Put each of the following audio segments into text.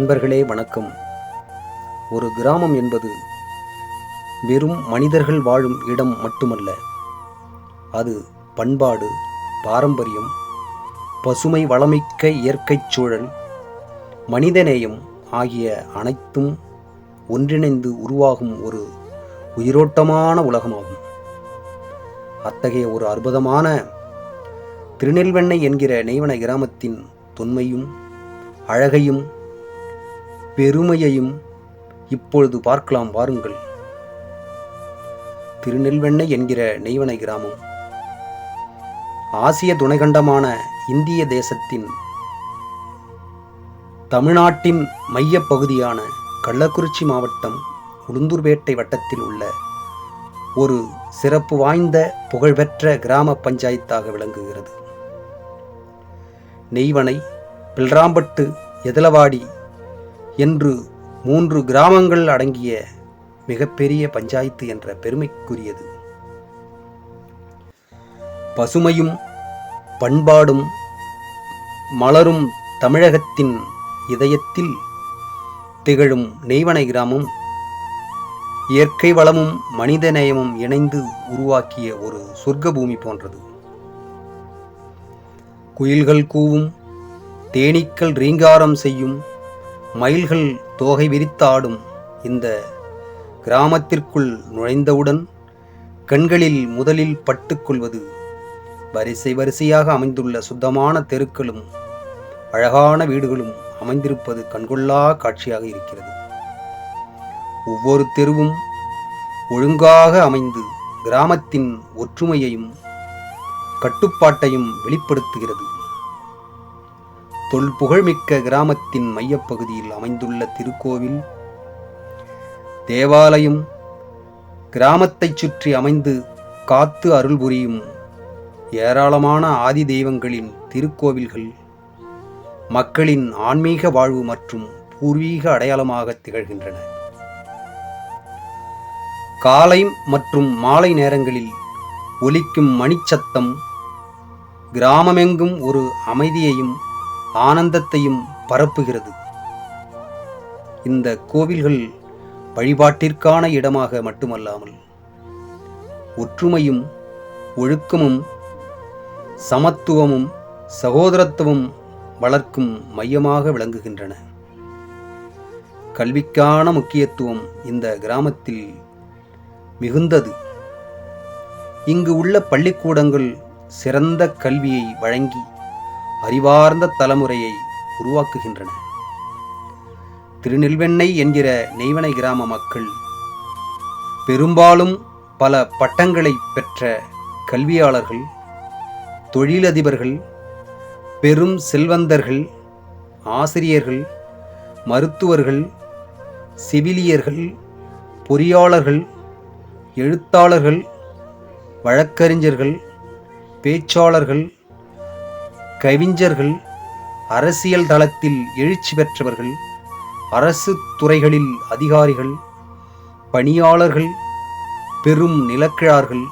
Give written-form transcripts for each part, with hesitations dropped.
நண்பர்களே வணக்கம். ஒரு கிராமம் என்பது வெறும் மனிதர்கள் வாழும் இடம் மட்டுமல்ல. அது பண்பாடு, பாரம்பரியம், பசுமை வளமிக்க இயற்கைச் சூழல், மனிதநேயம் ஆகிய அனைத்தும் ஒன்றிணைந்து உருவாகும் ஒரு உயிரோட்டமான உலகமாகும். அத்தகைய ஒரு அற்புதமான திருநெல்வேலி என்கிற நெய்வன கிராமத்தின் தொன்மையும் அழகையும் பெருமையையும் இப்பொழுது பார்க்கலாம் வாருங்கள். திருநெல்வேலி என்கிற நெய்வன கிராமம் ஆசிய துணைக்கண்டமான இந்திய தேசத்தின் தமிழ்நாட்டின் மைய பகுதியான கள்ளக்குறிச்சி மாவட்டம் உளுந்தூர்பேட்டை வட்டத்தில் உள்ள ஒரு சிறப்பு வாய்ந்த புகழ்பெற்ற கிராம பஞ்சாயத்தாக விளங்குகிறது. நெய்வனை, பில்ராம்பட்டு, எதலவாடி என்று 3 கிராமங்கள் அடங்கிய மிகப்பெரிய பஞ்சாயத்து என்ற பெருமைக்குரியது. பசுமையும் பண்பாடும் மலரும் தமிழகத்தின் இதயத்தில் திகழும் நெய்வனை கிராமம் இயற்கை வளமும் மனித நேயமும் இணைந்து உருவாக்கிய ஒரு சொர்க்க பூமி போன்றது. குயில்கள் கூவும், தேனீக்கள் ரீங்காரம் செய்யும், மயில்கள் தோகை விரித்தாடும் இந்த கிராமத்திற்குள் நுழைந்தவுடன் கண்களில் முதலில் பட்டுக்கொள்வது வரிசை வரிசையாக அமைந்துள்ள சுத்தமான தெருக்களும் அழகான வீடுகளும் அமைந்திருப்பது கண்கொள்ளா காட்சியாக இருக்கிறது. ஒவ்வொரு தெருவும் ஒழுங்காக அமைந்து கிராமத்தின் ஒற்றுமையையும் கட்டுப்பாட்டையும் வெளிப்படுத்துகிறது. தொல்புகழ்மிக்க கிராமத்தின் மையப்பகுதியில் அமைந்துள்ள திருக்கோவில், தேவாலயம், கிராமத்தைச் சுற்றி அமைந்து காத்து அருள் புரியும் ஏராளமான ஆதி தெய்வங்களின் திருக்கோவில்கள் மக்களின் ஆன்மீக வாழ்வு மற்றும் பூர்வீக அடையாளமாக திகழ்கின்றன. காலை மற்றும் மாலை நேரங்களில் ஒலிக்கும் மணிச்சத்தம் கிராமமெங்கும் ஒரு அமைதியையும் ஆனந்தத்தையும் பரப்புகிறது. இந்த கோவில்கள் வழிபாட்டிற்கான இடமாக மட்டுமல்லாமல் ஒற்றுமையும் ஒழுக்கமும் சமத்துவமும் சகோதரத்துவம் வளர்க்கும் மையமாக விளங்குகின்றன. கல்விக்கான முக்கியத்துவம் இந்த கிராமத்தில் மிகுந்தது. இங்கு உள்ள பள்ளிக்கூடங்கள் சிறந்த கல்வியை வழங்கி அறிவார்ந்த தலைமுறையை உருவாக்குகின்றன. திருநெல்வேலி என்கிற நெய்வனை கிராம மக்கள் பெரும்பாலும் பல பட்டங்களை பெற்ற கல்வியாளர்கள், தொழிலதிபர்கள், பெரும் செல்வந்தர்கள், ஆசிரியர்கள், மருத்துவர்கள், செவிலியர்கள், பொறியாளர்கள், எழுத்தாளர்கள், வழக்கறிஞர்கள், பேச்சாளர்கள், கவிஞர்கள், அரசியல் தளத்தில் எழுச்சி பெற்றவர்கள், அரசு துறைகளில் அதிகாரிகள், பணியாளர்கள், பெரும் நிலக்கிழார்கள்,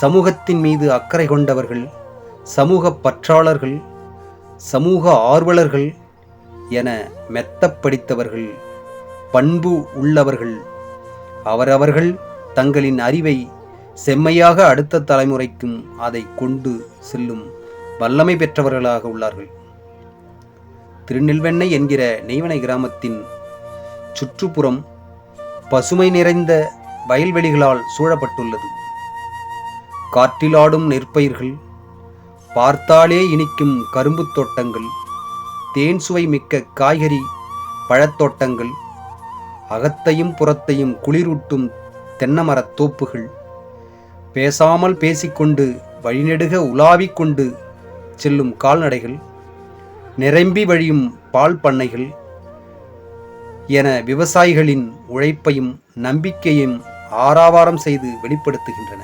சமூகத்தின் மீது அக்கறை கொண்டவர்கள், சமூக பற்றாளர்கள், சமூக ஆர்வலர்கள் என மெத்தப் படித்தவர்கள், பண்பு உள்ளவர்கள், அவரவர்கள் தங்களின் அறிவை செம்மையாக அடுத்த தலைமுறைக்கும் அதை கொண்டு செல்லும் வல்லமை பெற்றவர்களாக உள்ளார்கள். திருநெல்வேலி என்கிற நெய்வனை கிராமத்தின் சுற்றுப்புறம் பசுமை நிறைந்த வயல்வெளிகளால் சூழப்பட்டுள்ளது. காற்றிலாடும் நெற்பயிர்கள், பார்த்தாலே இனிக்கும் கரும்பு தோட்டங்கள், தேன் சுவை மிக்க காய்கறி பழத்தோட்டங்கள், அகத்தையும் புறத்தையும் குளிரூட்டும் தென்னமரத் தோப்புகள், பேசாமல் பேசிக்கொண்டு வழிநெடுக உலாவிக்கொண்டு செல்லும் கால்நடைகள், நிரம்பி வழியும் பால் பண்ணைகள் என விவசாயிகளின் உழைப்பையும் நம்பிக்கையும் ஆரவாரம் செய்து வெளிப்படுத்துகின்றன.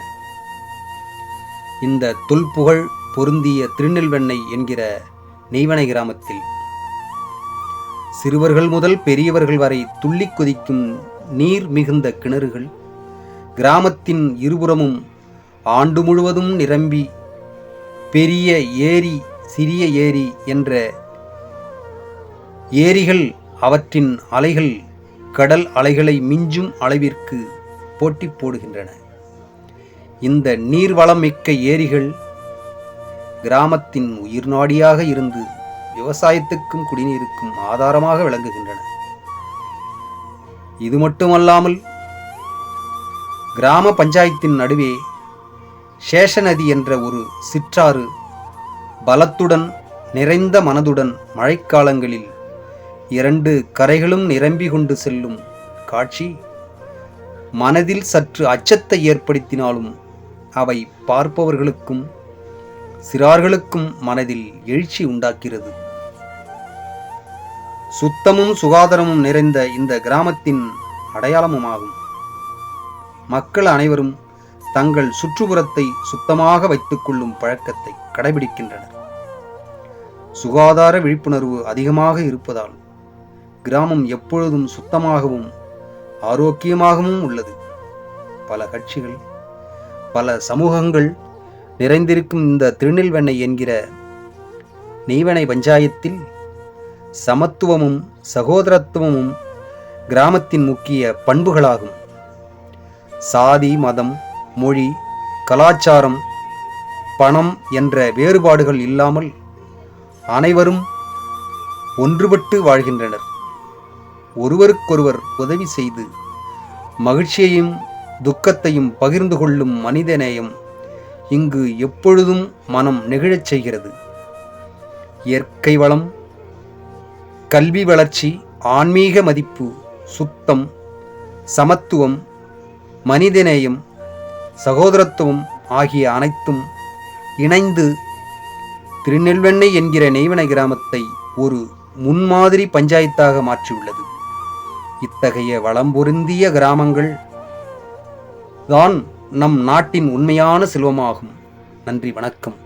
இந்த தொல்புகழ் பொருந்திய திருநெல்வேலி என்கிற நெய்வனை கிராமத்தில் சிறுவர்கள் முதல் பெரியவர்கள் வரை துள்ளி கொதிக்கும் நீர் மிகுந்த கிணறுகள், கிராமத்தின் இருபுறமும் ஆண்டு முழுவதும் நிரம்பி பெரிய ஏரி, சிறிய ஏரி என்ற ஏரிகள் அவற்றின் அலைகள் கடல் அலைகளை மிஞ்சும் அளவிற்கு போட்டி போடுகின்றன. இந்த நீர்வளம் மிக்க ஏரிகள் கிராமத்தின் உயிர் நாடியாக இருந்து விவசாயத்துக்கும் குடிநீருக்கும் ஆதாரமாக விளங்குகின்றன. இது மட்டுமல்லாமல் கிராம பஞ்சாயத்தின் நடுவே சேஷநதி என்ற ஒரு சிற்றாறு பலத்துடன் நிறைந்த மனதுடன் மழைக்காலங்களில் 2 கரைகளும் நிரம்பி கொண்டு செல்லும் காட்சி மனதில் சற்று அச்சத்தை ஏற்படுத்தினாலும் அவை பார்ப்பவர்களுக்கும் சிறார்களுக்கும் மனதில் எழுச்சி உண்டாக்கிறது. சுத்தமும் சுகாதாரமும் நிறைந்த இந்த கிராமத்தின் அடையாளமுமாகும். மக்கள் அனைவரும் தங்கள் சுற்றுப்புறத்தை சுத்தமாக வைத்துக் கொள்ளும் பழக்கத்தை கடைபிடிக்கின்றனர். சுகாதார விழிப்புணர்வு அதிகமாக இருப்பதால் கிராமம் எப்பொழுதும் சுத்தமாகவும் ஆரோக்கியமாகவும் உள்ளது. பல கட்சிகள், பல சமூகங்கள் நிறைந்திருக்கும் இந்த திருநெல்வேலி என்கிற நெய்வனை பஞ்சாயத்தில் சமத்துவமும் சகோதரத்துவமும் கிராமத்தின் முக்கிய பண்புகளாகும். சாதி, மதம், மொழி, கலாச்சாரம், பணம் என்ற வேறுபாடுகள் இல்லாமல் அனைவரும் ஒன்றுபட்டு வாழ்கின்றனர். ஒருவருக்கொருவர் உதவி செய்து மகிழ்ச்சியையும் துக்கத்தையும் பகிர்ந்து கொள்ளும் மனிதநேயம் இங்கு எப்பொழுதும் மனம் நெகிழச் செய்கிறது. இயற்கை வளம், கல்வி வளர்ச்சி, ஆன்மீக மதிப்பு, சுத்தம், சமத்துவம், மனிதநேயம், சகோதரத்துவம் ஆகிய அனைத்தும் இணைந்து திருநெல்வேலி என்கிற நெய்வனை கிராமத்தை ஒரு முன்மாதிரி பஞ்சாயத்தாக மாற்றியுள்ளது. இத்தகைய வளம் பொருந்திய கிராமங்கள் தான் நம் நாட்டின் உண்மையான செல்வமாகும். நன்றி, வணக்கம்.